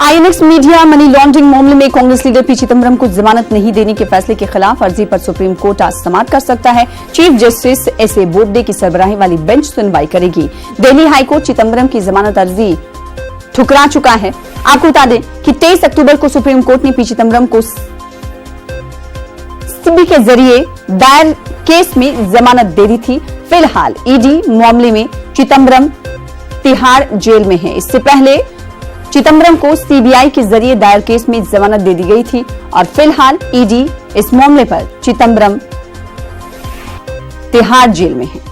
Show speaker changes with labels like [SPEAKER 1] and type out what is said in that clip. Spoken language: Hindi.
[SPEAKER 1] आईएनएक्स मीडिया मनी लॉन्ड्रिंग मामले में कांग्रेस लीडर पी चिदंबरम को जमानत नहीं देने के फैसले के खिलाफ अर्जी पर सुप्रीम कोर्ट आज समाअत कर सकता है। चीफ जस्टिस एसए बोबडे की सरबराही वाली बेंच सुनवाई करेगी। दिल्ली हाईकोर्ट चिदंबरम की जमानत अर्जी ठुकरा चुका है। आपको बता दें कि 23 अक्टूबर को सुप्रीम कोर्ट ने पी चिदंबरम को सीबी के जरिए दायर केस में जमानत दे दी थी। फिलहाल ईडी मामले में चिदंबरम तिहाड़ जेल में है। इससे पहले चिदंबरम को सीबीआई के जरिए दायर केस में जमानत दे दी गई थी और फिलहाल ईडी इस मामले पर चिदंबरम तिहाड़ जेल में है।